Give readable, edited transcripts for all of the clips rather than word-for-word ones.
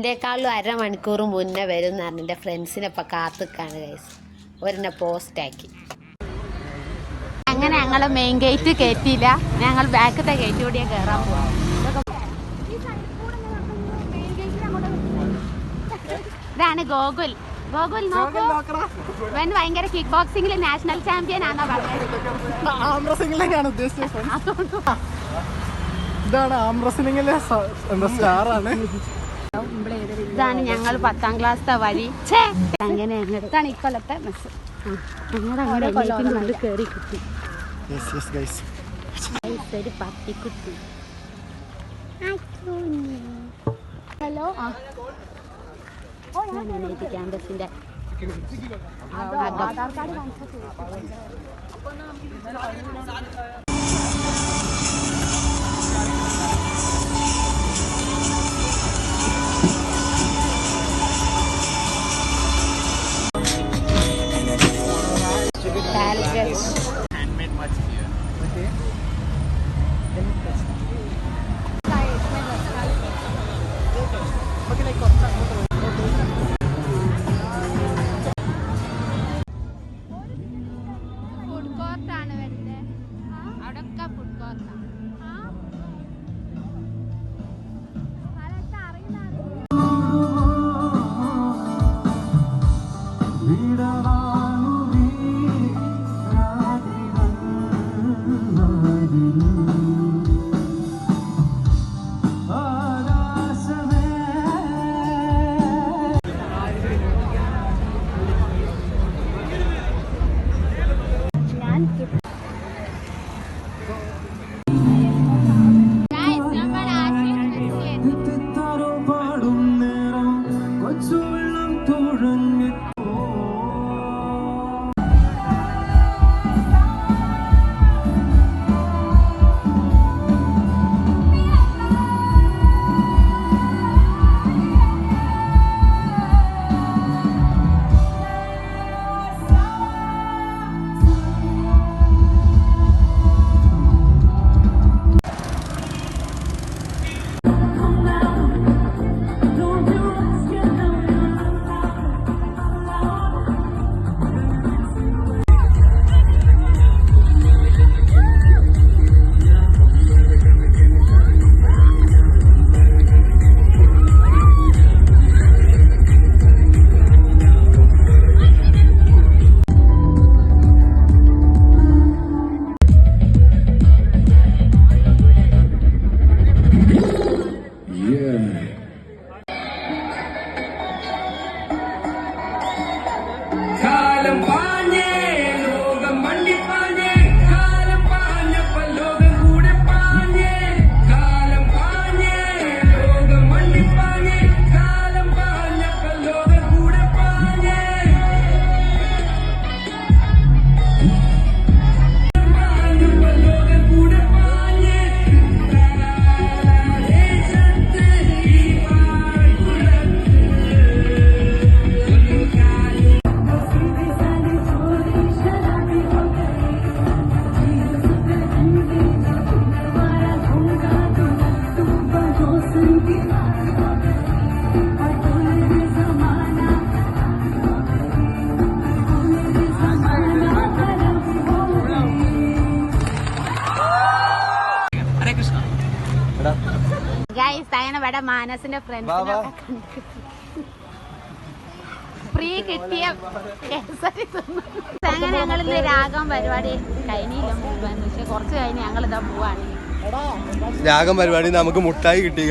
അതിനേക്കാളും അരമണിക്കൂർ മുന്നേ വരും എന്ന് പറഞ്ഞ് എൻ്റെ ഫ്രണ്ട്സിനെ ഇപ്പം കാത്തിക്കാണ് ഗൈസ്. ഒരെന്നെ പോസ്റ്റാക്കി. അങ്ങനെ ഞങ്ങൾ മെയിൻ ഗേറ്റ് കയറ്റിയില്ല, ഞങ്ങൾ ബാക്കത്തെ ഗേറ്റ് കൂടിയാ കയറാൻ പോവാം. ഇതാണ് ഗോകുൽ. ഗോകുൽ നോക്കൂ, ഇവൻ ഭയങ്കര കിക്ക് ബോക്സിംഗിൽ നാഷണൽ ചാമ്പ്യൻ ആണോ പറഞ്ഞത്? ഇതാണ് ഞങ്ങൾ 10ാം ക്ലാസ്സിലെ വഴി. അങ്ങനെ ഇതാണ് ഇക്കൊല്ലത്തെ മെസ്സ്. ഞങ്ങളുടെ കയറി കുത്തി ഒരു പട്ടിക്കുട്ടി. ഹലോ, ക്യാമ്പസിന്റെ ആധാർ കാർഡ് ഇവിടെ മാനസിന്റെ ഫ്രണ്ട്സിനെ ഫ്രീ കിട്ടിയ അങ്ങനെ ഞങ്ങൾ ഇന്ന് രാഗം പരിപാടി കഴിഞ്ഞില്ല, പക്ഷെ കുറച്ച് കഴിഞ്ഞ് ഞങ്ങൾ ഇതാ പോവാണ്. രാഗം പരിപാടി നമുക്ക് മുട്ടായി കിട്ടി.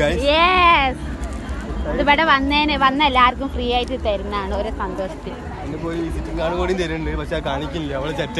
ഇവിടെ വന്ന എല്ലാവർക്കും ഫ്രീ ആയിട്ട് തരുന്നതാണ് ഒരു സന്തോഷത്തിൽ. പോയി വിസിറ്റിംഗ് കാർഡ് കൂടി തരുന്നുണ്ട്, പക്ഷെ കാണിക്കില്ല, അവള് ചറ്റ.